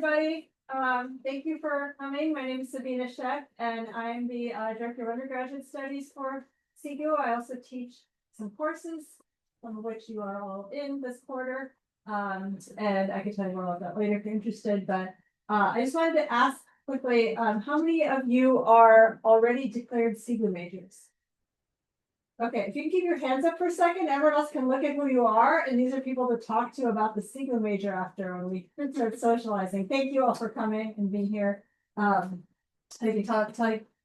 everybody. Thank you for coming. My name is Sabina Sheck, and I'm the Director of Undergraduate Studies for CEGU. I also teach some courses, some of which you are all in this quarter. And I can tell you more about that later if you're interested. But I just wanted to ask quickly, how many of you are already declared CEGU majors? Okay, if you can keep your hands up for a second, everyone else can look at who you are, and these are people to talk to about the CEGU major after when we start socializing. Thank you all for coming and being here. I can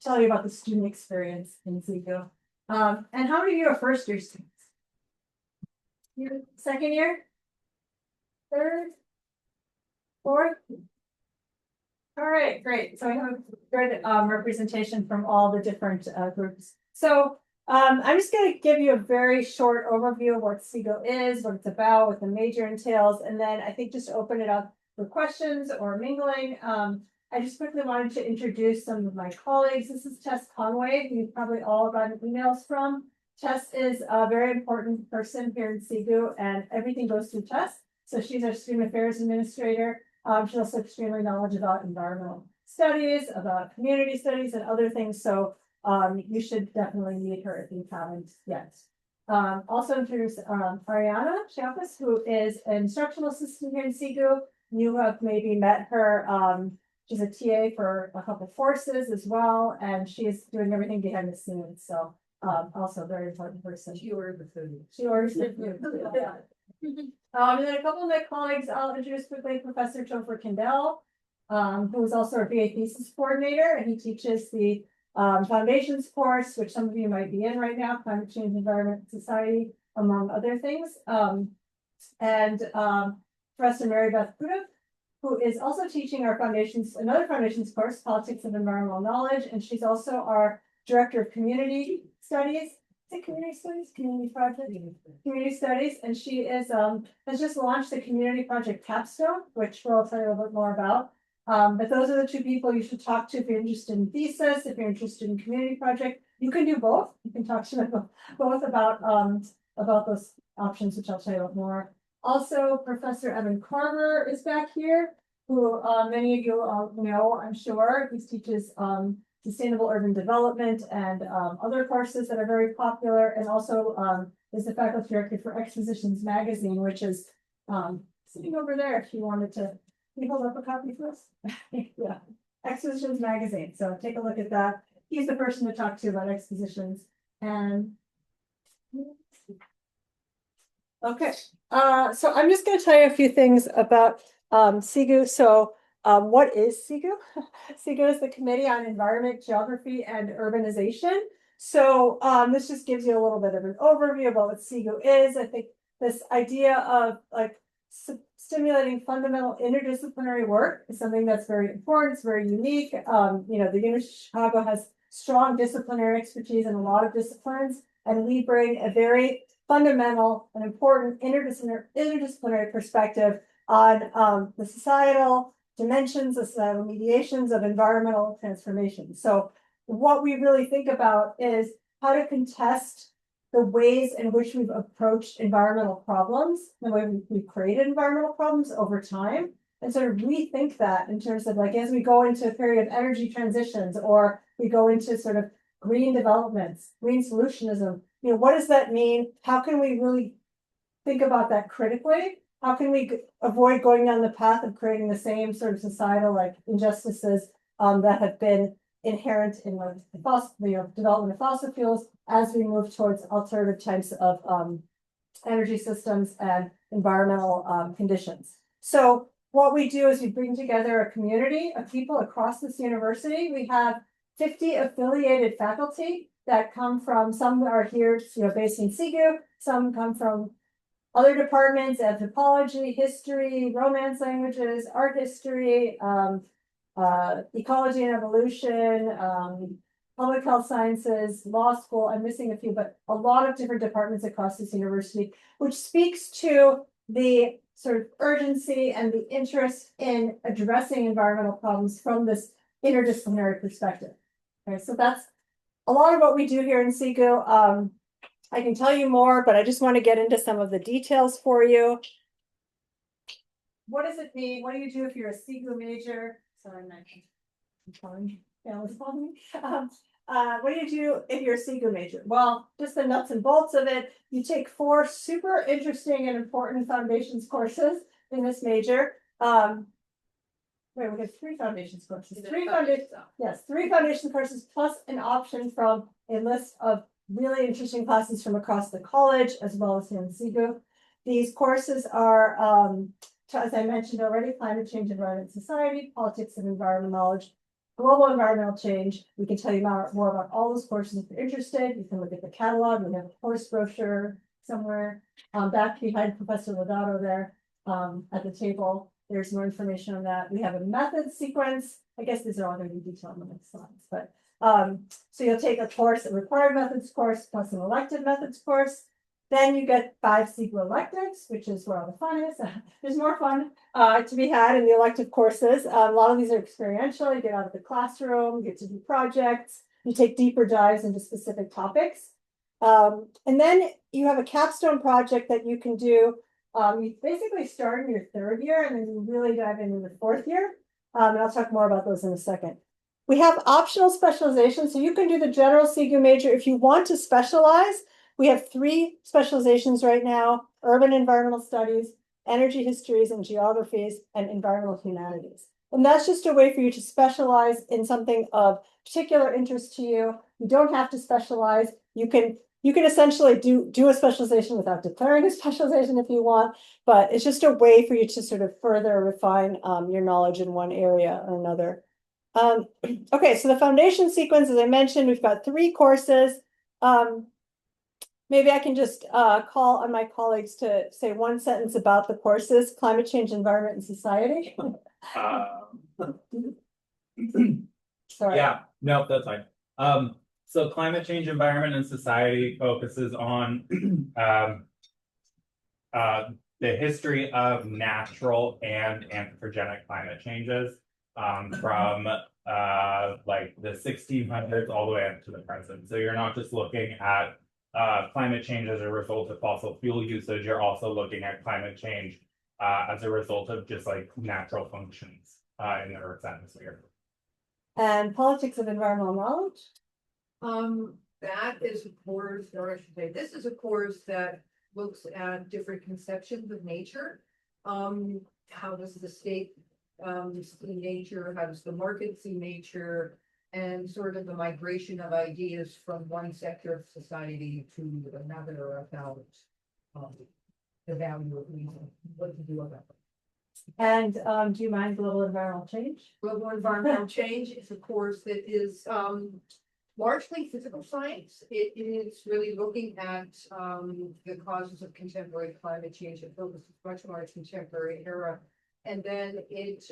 tell you about the student experience in CEGU. And how many of you are first year students? You second year? Third? Fourth? All right, great. So I have a good representation from all the different groups. So I'm just going to give you a very short overview of what CEGU is, what it's about, what the major entails, and then I think just open it up for questions or mingling. I just quickly wanted to introduce some of my colleagues. This is Tess Conway, who you've probably all gotten emails from. Tess is a very important person here in CEGU, and everything goes through Tess. So she's our Student Affairs Administrator. She's also extremely knowledgeable about environmental studies, about community studies, and other things. So you should definitely meet her if you haven't yet. Also introduce Ariana Chiapas, who is an instructional assistant here in CEGU. You have maybe met her. She's a TA for a couple of courses as well, and she is doing everything behind the scenes. So also a very important person. She orders the food. She orders the food. Yeah. And then a couple of my colleagues, I'll introduce quickly Professor Topher Kendall, who is also our BA thesis coordinator, and he teaches the foundations course, which some of you might be in right now, climate change, environment, society, among other things. Professor Mary Beth Kuda, who is also teaching our foundations, another foundations course, politics of environmental knowledge, and she's also our director of community studies. Is it community studies? Community project? Community studies, and she is has just launched the community project capstone, which we'll tell you a little bit more about. But those are the two people you should talk to if you're interested in thesis, if you're interested in community project. You can do both. You can talk to them both about those options, which I'll tell you about more. Also, Professor Evan Carver is back here, who many of you know, I'm sure. He teaches sustainable urban development and other courses that are very popular, and also is the faculty director for Expositions Magazine, which is sitting over there if you wanted to. Can you hold up a copy for us? Yeah, Expositions Magazine. So take a look at that. He's the person to talk to about expositions. And okay, so I'm just going to tell you a few things about CEGU. So what is CEGU? CEGU is the Committee on Environment, Geography, and Urbanization. So this just gives you a little bit of an overview about what CEGU is. I think this idea of like stimulating fundamental interdisciplinary work is something that's very important. It's very unique. You know, the University of Chicago has strong disciplinary expertise in a lot of disciplines, and we bring a very fundamental and important interdisciplinary perspective on the societal dimensions, the societal mediations of environmental transformation. So what we really think about is how to contest the ways in which we've approached environmental problems, the way we've created environmental problems over time, and sort of rethink that in terms of like, as we go into a period of energy transitions, or we go into sort of green developments, green solutionism, you know, what does that mean? How can we really think about that critically? How can we avoid going down the path of creating the same sort of societal like injustices that have been inherent in the development of fossil fuels as we move towards alternative types of energy systems and environmental conditions. So what we do is we bring together a community of people across this university. We have 50 affiliated faculty that come from, some are here, you know, based in CEGU, some come from other departments, anthropology, history, Romance languages, art history, ecology and evolution, public health sciences, law school. I'm missing a few, but a lot of different departments across this university, which speaks to the sort of urgency and the interest in addressing environmental problems from this interdisciplinary perspective. Okay, so that's a lot of what we do here in CEGU. I can tell you more, but I just want to get into some of the details for you. what does it mean? What do you do if you're a CEGU major? Sorry, I'm fine. Yeah, it's fine. What do you do if you're a CEGU major? Well, just the nuts and bolts of it. You take 4 super interesting and important foundations courses in this major. Wait, we have 3 foundations courses. 3 foundations. Yes, 3 foundation courses plus an option from a list of really interesting classes from across the college as well as here in CEGU. These courses are, as I mentioned already, climate change, environment, society, politics and environmental knowledge, global environmental change. We can tell you more about all those courses if you're interested. You can look at the catalog. We have a course brochure somewhere back behind Professor Lodato there at the table. There's more information on that. We have a method sequence. I guess these are all going to be detailed in the next slides, but so you'll take a course, a required methods course plus an elective methods course. Then you get 5 CEGU electives, which is where all the fun is. There's more fun to be had in the elective courses. A lot of these are experiential. You get out of the classroom, you get to do projects, you take deeper dives into specific topics. And then you have a capstone project that you can do. You basically start in your 3rd year and then you really dive into the 4th year. And I'll talk more about those in a second. We have optional specialization. So you can do the general CEGU major if you want to specialize. We have 3 specializations right now: urban environmental studies, energy histories and geographies, and environmental humanities. And that's just a way for you to specialize in something of particular interest to you. You don't have to specialize. You can essentially do a specialization without declaring a specialization if you want, but it's just a way for you to sort of further refine your knowledge in one area or another. Okay, so the foundation sequence, as I mentioned, we've got 3 courses. Maybe I can just call on my colleagues to say 1 sentence about the courses: climate change, environment, and society. Sorry. Yeah, no, that's fine. So climate change, environment, and society focuses on the history of natural and anthropogenic climate changes from like the 1600s all the way up to the present. So you're not just looking at climate change as a result of fossil fuel usage, you're also looking at climate change as a result of just like natural functions in the Earth's atmosphere. And politics of environmental knowledge. That is a course, or I should say, this is a course that looks at different conceptions of nature. How does the state see nature? How does the market see nature? And sort of the migration of ideas from one sector of society to another about the value of reason, what to do about it. And do you mind global environmental change? Global environmental change is a course that is largely physical science. It is really looking at the causes of contemporary climate change. It focuses much more on contemporary era. And then it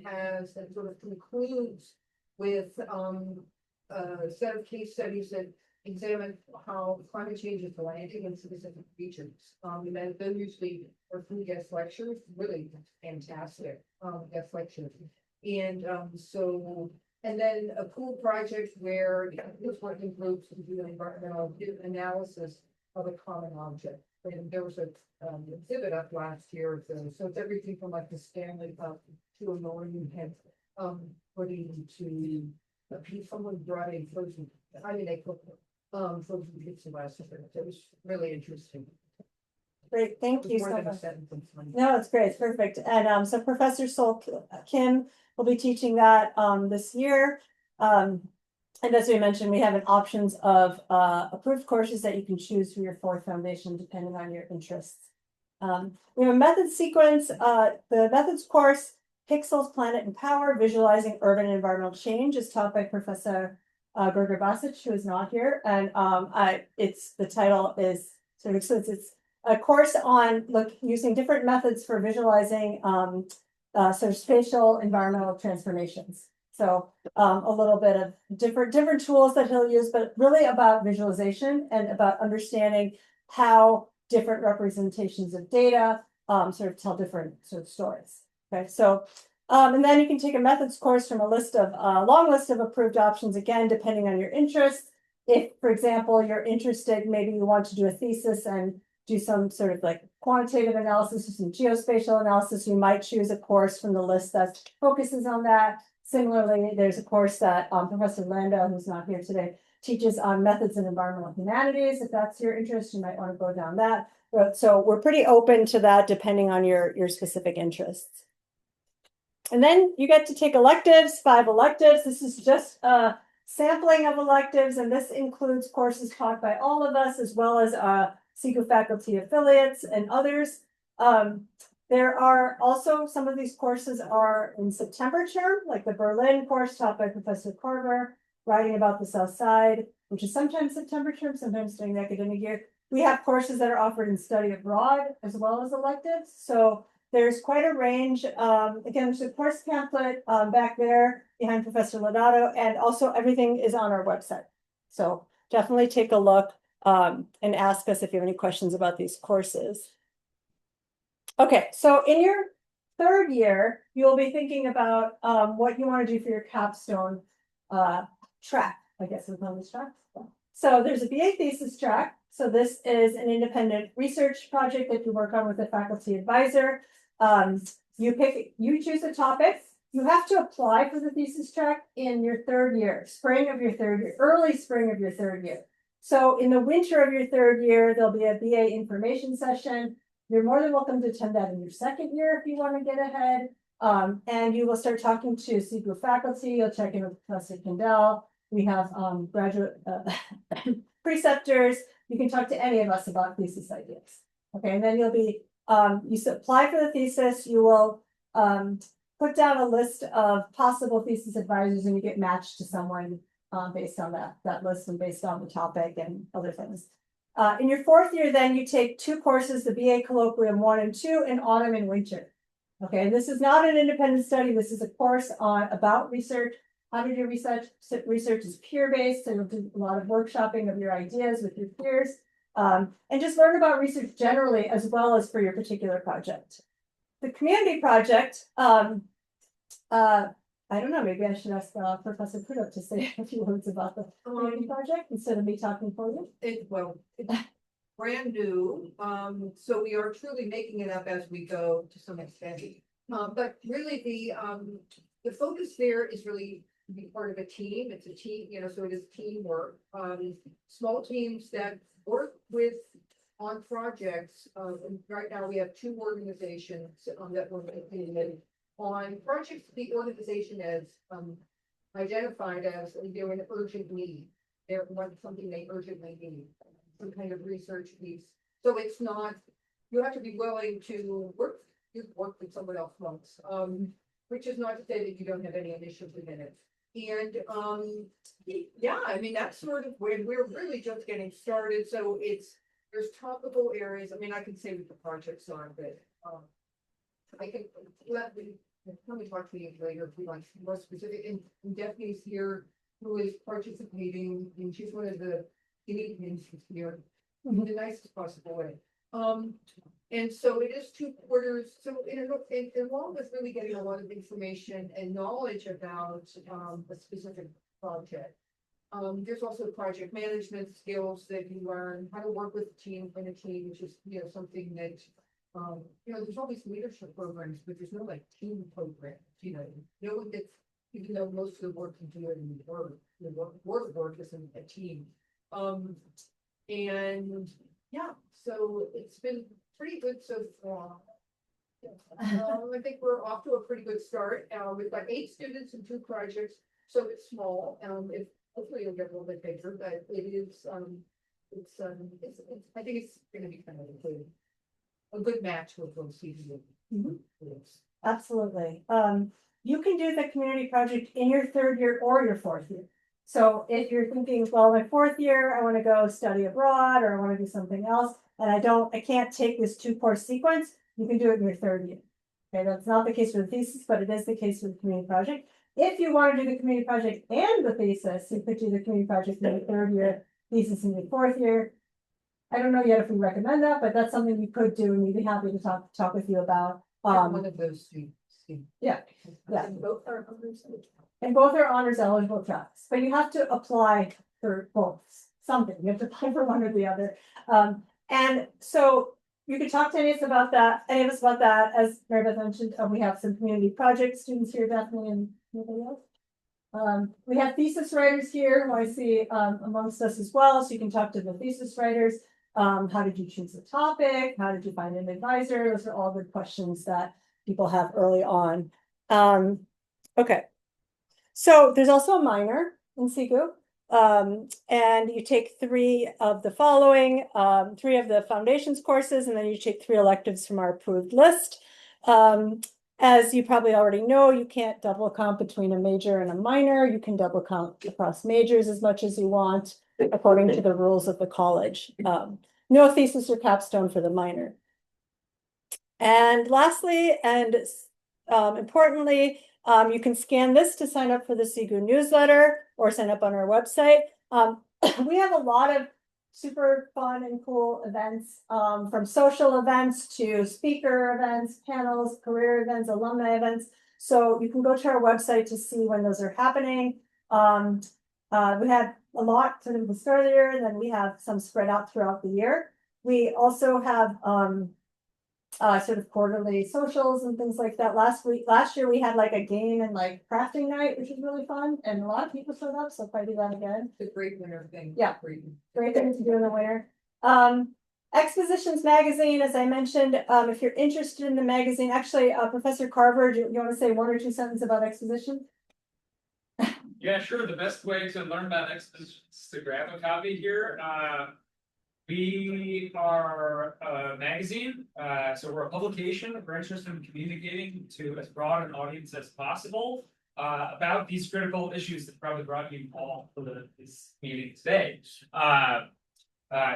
has and sort of concludes with a set of case studies that examine how climate change is landing in specific regions. And then usually are through guest lectures, really fantastic guest lectures. And and then a cool project where this working groups to do an environmental analysis of a common object. And there was a exhibit up last year, so it's everything from like the Stanley Cup to a Millennium Head, putting to someone brought in frozen. I mean, they cooked frozen pizza last year. It was really interesting. Great, thank you so much. No, it's great, it's perfect. And so Professor Sol Kim will be teaching that this year. And as we mentioned, we have an options of approved courses that you can choose for your 4th foundation depending on your interests. We have a methods sequence. The methods course, Pixels, Planet and Power, Visualizing Urban and Environmental Change, is taught by Professor Gerger Basic, who is not here. And the title is sort of, so it's a course on using different methods for visualizing sort of spatial environmental transformations. So a little bit of different tools that he'll use, but really about visualization and about understanding how different representations of data sort of tell different sort of stories. Okay, so and then you can take a methods course from a long list of approved options, again, depending on your interests. If, for example, you're interested, maybe you want to do a thesis and do some sort of like quantitative analysis or some geospatial analysis, you might choose a course from the list that focuses on that. Similarly, there's a course that Professor Lando, who's not here today, teaches on methods in environmental humanities. If that's your interest, you might want to go down that road. So we're pretty open to that depending on your specific interests. And then you get to take electives, 5 electives. This is just a sampling of electives, and this includes courses taught by all of us, as well as CEGU faculty affiliates and others. There are also some of these courses are in September term, like the Berlin course taught by Professor Carver, writing about the South Side, which is sometimes September term, sometimes during the academic year. We have courses that are offered in study abroad as well as electives. So there's quite a range. Again, there's a course pamphlet back there behind Professor Lodato, and also everything is on our website. So definitely take a look and ask us if you have any questions about these courses. Okay, so in your 3rd year, you'll be thinking about what you want to do for your capstone track, I guess is on this track. So there's a BA thesis track. So this is an independent research project that you work on with a faculty advisor. You choose the topics. You have to apply for the thesis track in your 3rd year, spring of your 3rd year, early spring of your 3rd year. So in the winter of your 3rd year, there'll be a BA information session. You're more than welcome to attend that in your 2nd year if you want to get ahead. And you will start talking to CEGU faculty. You'll check in with Professor Kendall. We have graduate preceptors. You can talk to any of us about thesis ideas. Okay, and then you'll be, you apply for the thesis, you will put down a list of possible thesis advisors, and you get matched to someone based on that list and based on the topic and other things. In your 4th year, then you take 2 courses, the BA Colloquium 1 and 2 in autumn and winter. Okay, this is not an independent study. This is a course on about research. How to do research. Research is peer-based, so you'll do a lot of workshopping of your ideas with your peers. And just learn about research generally, as well as for your particular project. The community project, I don't know, maybe I should ask Professor Prudo to say a few words about the community project instead of me talking for you. It's brand new, so we are truly making it up as we go to some extent. But really the focus there is really to be part of a team. It's a team, so it is teamwork. Small teams that work on projects. And right now we have 2 organizations that we're making on projects. The organization is identified as they're an urgent need. They're something they urgently need, some kind of research piece. So it's not, you have to be willing to work with someone else once, which is not to say that you don't have any initiative in it. And yeah, I mean, that's sort of when we're really just getting started. So there's topical areas. I mean, I can say what the projects are, but I can let me talk to you later if we want more specific. And Daphne's here, who is participating, and she's one of the comedians here in the nicest possible way. And so it is 2 quarters. So along with really getting a lot of information and knowledge about a specific project, there's also project management skills that you learn, how to work with a team, which is something that there's all these leadership programs, but there's no like team program. No one gets, even though most of the work you do in work is in a team. And yeah, so it's been pretty good so far. I think we're off to a pretty good start. We've got 8 students and 2 projects, so it's small. Hopefully it'll get a little bit bigger, but it is. I think it's going to be kind of a good match with those CEGU. Absolutely. You can do the community project in your 3rd year or your 4th year. So if you're thinking, well, my 4th year, I want to go study abroad, or I want to do something else, and I can't take this 2-course sequence, you can do it in your 3rd year. Okay, that's not the case for the thesis, but it is the case for the community project. If you want to do the community project and the thesis, you could do the community project in your 3rd year, thesis in your 4th year. I don't know yet if we recommend that, but that's something you could do, and we'd be happy to talk with you about. One of those 2. Yeah. And both are honors eligible tracks, but you have to apply for both. You have to apply for one or the other. And so you could talk to any of us about that, As Mary Beth mentioned, we have some community project students here, definitely, and nobody else. We have thesis writers here who I see amongst us as well, so you can talk to the thesis writers. How did you choose the topic? How did you find an advisor? Those are all good questions that people have early on. Okay. So there's also a minor in CEGU. And you take three of the following, three of the foundations courses, and then you take three electives from our approved list. As you probably already know, you can't double count between a major and a minor. You can double count across majors as much as you want, according to the rules of the college. No thesis or capstone for the minor. And lastly, and importantly, you can scan this to sign up for the CEGU newsletter or sign up on our website. We have a lot of super fun and cool events, from social events to speaker events, panels, career events, alumni events. So you can go to our website to see when those are happening. We had a lot sort of the start of the year, and then we have some spread out throughout the year. We also have sort of quarterly socials and things like that. Last year we had like a game and like crafting night, which was really fun, and a lot of people showed up, so if I do that again. It's a great winter thing. Yeah. Great thing to do in the winter. Expositions magazine, as I mentioned, if you're interested in the magazine, actually, Professor Carver, do you want to say one or two sentences about exposition? Yeah, sure. The best way to learn about expositions is to grab a copy here. We are a magazine, so we're a publication. We're interested in communicating to as broad an audience as possible about these critical issues that probably brought you all to this meeting today.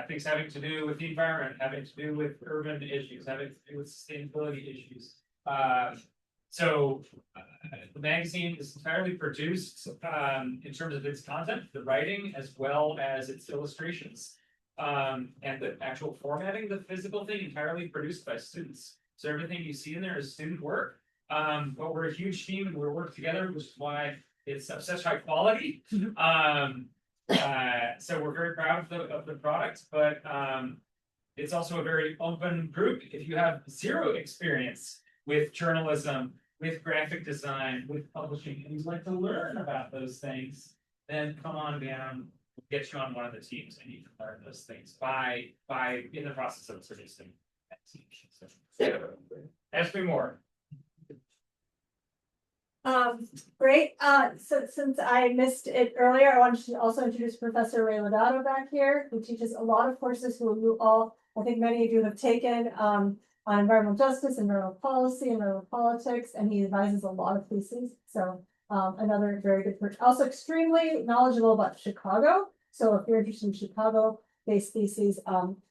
Things having to do with the environment, having to do with urban issues, having to do with sustainability issues. So the magazine is entirely produced in terms of its content, the writing, as well as its illustrations. And the actual formatting, the physical thing, entirely produced by students. So everything you see in there is student work. But we're a huge team and we work together, which is why it's of such high quality. So we're very proud of the product, but it's also a very open group. If you have zero experience with journalism, with graphic design, with publishing, and you'd like to learn about those things, then come on down. We'll get you on one of the teams and you can learn those things by in the process of producing that team. So, ask me more. Great. So since I missed it earlier, I wanted to also introduce Professor Ray Lodato back here, who teaches a lot of courses who you all, I think many of you have taken, on environmental justice, environmental policy, environmental politics, and he advises a lot of theses. So another very good person, also extremely knowledgeable about Chicago. So if you're interested in Chicago-based theses,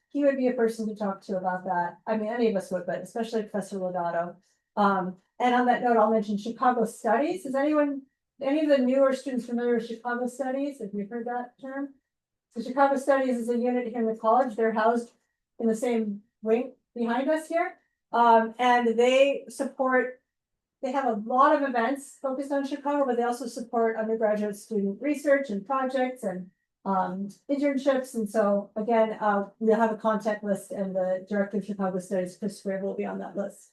he would be a person to talk to about that. I mean, any of us would, but especially Professor Lodato. And on that note, I'll mention Chicago Studies. Is any of the newer students familiar with Chicago Studies? Have you heard that term? So Chicago Studies is a unit here in the college. They're housed in the same wing behind us here. And they have a lot of events focused on Chicago, but they also support undergraduate student research and projects and internships. And so again, we'll have a contact list, and the director of Chicago Studies, Chris Square, will be on that list.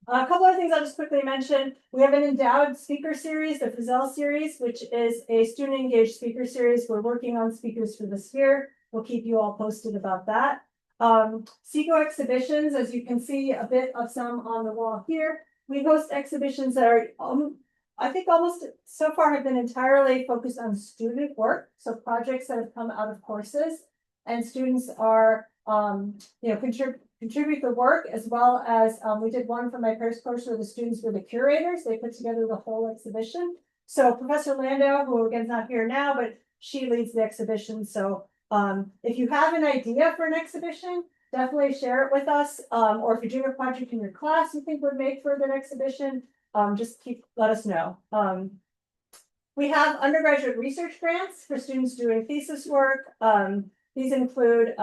A couple of things I'll just quickly mention. We have an endowed speaker series, the Frizzell series, which is a student engaged speaker series. We're working on speakers for this year. We'll keep you all posted about that. CEGU exhibitions, as you can see a bit of some on the wall here. We host exhibitions that are, I think almost so far have been entirely focused on student work. So projects that have come out of courses, and students are, contribute the work, as well as we did one for my first course where the students were the curators. They put together the whole exhibition. So Professor Landau, who again is not here now, but she leads the exhibition. So if you have an idea for an exhibition, definitely share it with us. Or if you're doing a project in your class you think would make for an exhibition, just let us know. We have undergraduate research grants for students doing thesis work. These include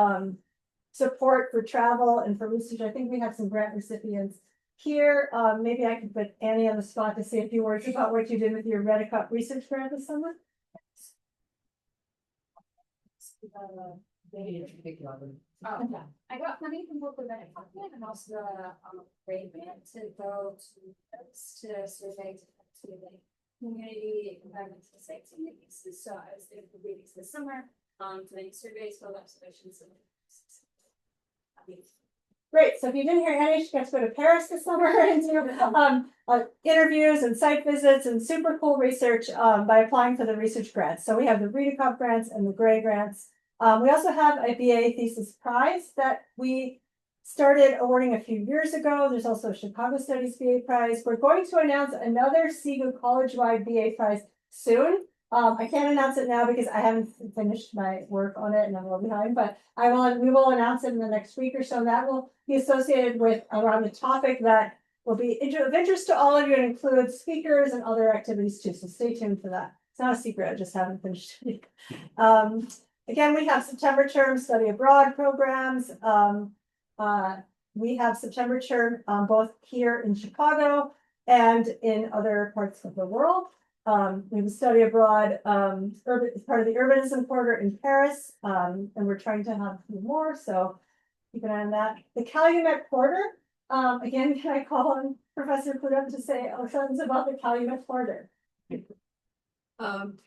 support for travel and for research. I think we have some grant recipients here. Maybe I could put Annie on the spot to say a few words about what you did with your Redicott research grant this summer. I got money from both the Bennett Company and also the grade grant to go to survey to the community environmental site communities. So I was there for weeks this summer, doing surveys, field observations. Great, so if you didn't hear Annie, she got to go to Paris this summer and do interviews and site visits and super cool research by applying for the research grants. So we have the Redecop grants and the Gray grants. We also have a BA thesis prize that we started awarding a few years ago. There's also a Chicago Studies BA prize. We're going to announce another CEGU college-wide BA prize soon. I can't announce it now because I haven't finished my work on it and I'm a little behind, but we will announce it in the next week or so. And that will be associated with around the topic that will be of interest to all of you and include speakers and other activities too. So stay tuned for that. It's not a secret, I just haven't finished it. Again, we have September term study abroad programs. We have September term both here in Chicago and in other parts of the world. We have a study abroad as part of the urbanism quarter in Paris, and we're trying to have a few more, so keep an eye on that. The Calumet quarter, again, can I call on Professor Pluto to say something about the Calumet quarter?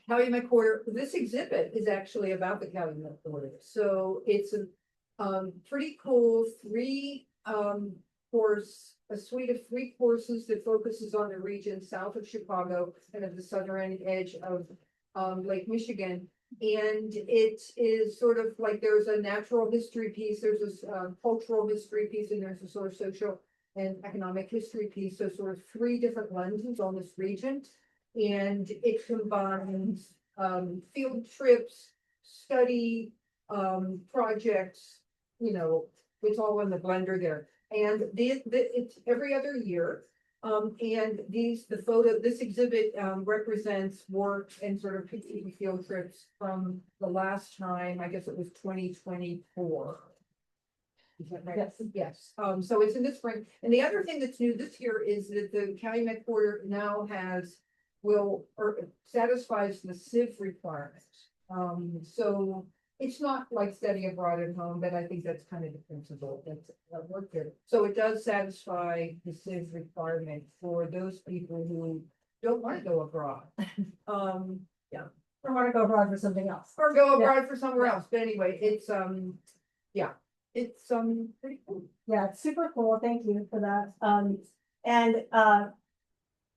Calumet quarter, this exhibit is actually about the Calumet quarter. So it's a pretty cool a suite of 3 courses that focuses on the region south of Chicago and at the southern edge of Lake Michigan. And it is sort of like there's a natural history piece, there's this cultural history piece, and there's a sort of social and economic history piece. So sort of 3 different lenses on this region. And it combines field trips, study projects, it's all in the blender there. And it's every other year. And this exhibit represents work and sort of field trips from the last time, I guess it was 2024. Is that right? Yes. Yes. So it's in the spring. And the other thing that's new this year is that the Calumet quarter now satisfies the CIV requirements. So it's not like study abroad at home, but I think that's kind of the principle that's worked there. So it does satisfy the CIV requirement for those people who don't want to go abroad. Or want to go abroad for something else. Or go abroad for somewhere else. But anyway, it's pretty cool. Yeah, it's super cool. Thank you for that.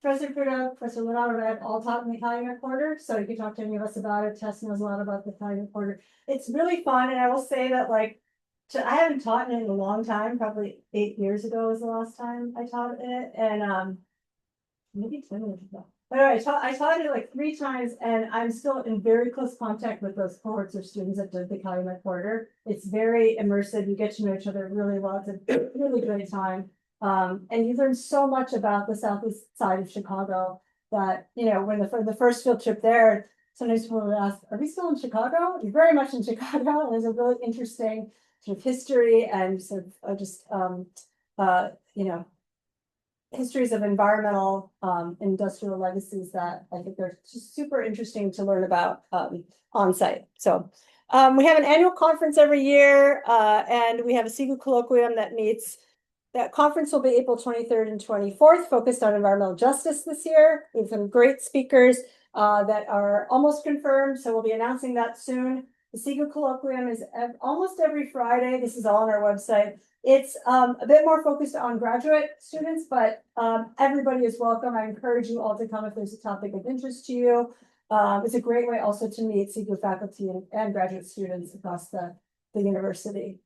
Professor Pluto, Professor Leonardo, and I have all taught in the Calumet quarter, so you can talk to any of us about it. Tess knows a lot about the Calumet quarter. It's really fun, and I will say that I haven't taught in it in a long time. Probably 8 years ago was the last time I taught in it, and maybe 10 years ago. But anyway, I taught it like 3 times, and I'm still in very close contact with those cohorts of students that did the Calumet quarter. It's very immersive. You get to know each other really well. It's a really great time. And you learn so much about the southeast side of Chicago that, when the first field trip there, sometimes people would ask, are we still in Chicago? You're very much in Chicago. And there's a really interesting sort of history and sort of histories of environmental industrial legacies that I think are just super interesting to learn about on site. So we have an annual conference every year, and we have a CEGU colloquium that meets. That conference will be April 23rd and 24th, focused on environmental justice this year. We have some great speakers that are almost confirmed, so we'll be announcing that soon. The CEGU colloquium is almost every Friday. This is all on our website. It's a bit more focused on graduate students, but everybody is welcome. I encourage you all to come if there's a topic of interest to you. It's a great way also to meet CEGU faculty and graduate students across the university.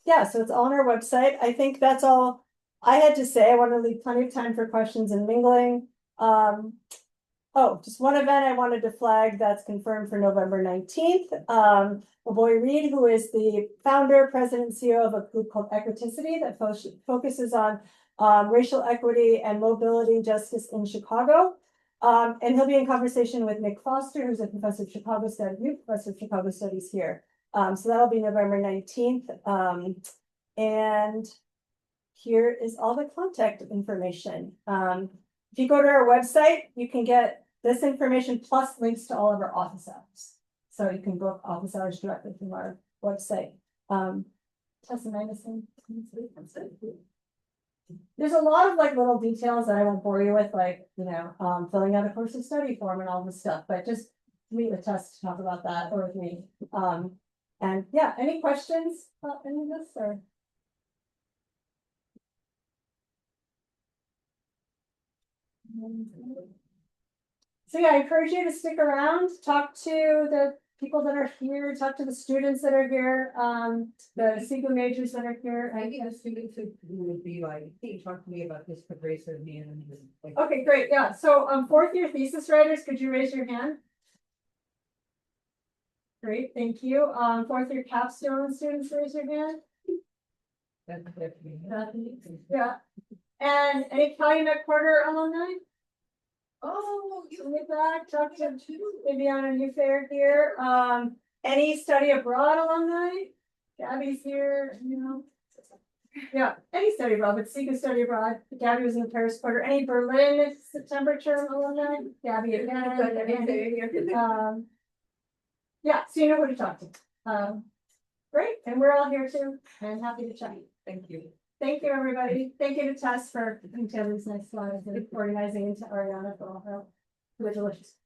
Yeah, so it's all on our website. I think that's all I had to say. I want to leave plenty of time for questions and mingling. Just one event I wanted to flag that's confirmed for November 19th. Boy Reed, who is the founder, president, CEO of a group called Equiticity that focuses on racial equity and mobility justice in Chicago. And he'll be in conversation with Nick Foster, who's a professor of Chicago Studies here. So that'll be November 19th. And here is all the contact information. If you go to our website, you can get this information plus links to all of our office hours. so you can book office hours directly from our website. Tessa Magnuson. There's a lot of like little details that I won't bore you with, like, filling out a course of study form and all this stuff, but just meet with Tess to talk about that, or with me. And yeah, any questions about any of this, or? So yeah, I encourage you to stick around, talk to the people that are here, talk to the students that are here, the CEGU majors that are here. I think the students who would be like, hey, talk to me about this, could raise their hand and like. Okay, great, yeah, so fourth year thesis writers, could you raise your hand? Great, thank you. Fourth year capstone students, raise your hand. Yeah. And any Calumet Quarter alumni? Oh, you With that, talk to Viviana Newfair here. Any study abroad alumni? Gabby's here, Yeah, any study abroad, but CEGU study abroad. Gabby was in the Paris Quarter. Any Berlin September term alumni? Gabby again. Yeah, so you know who to talk to. Great, and we're all here too, and happy to chat. Thank you. Thank you, everybody. Thank you to Tess for putting together these nice slides and organizing into Ariana for all her delicious.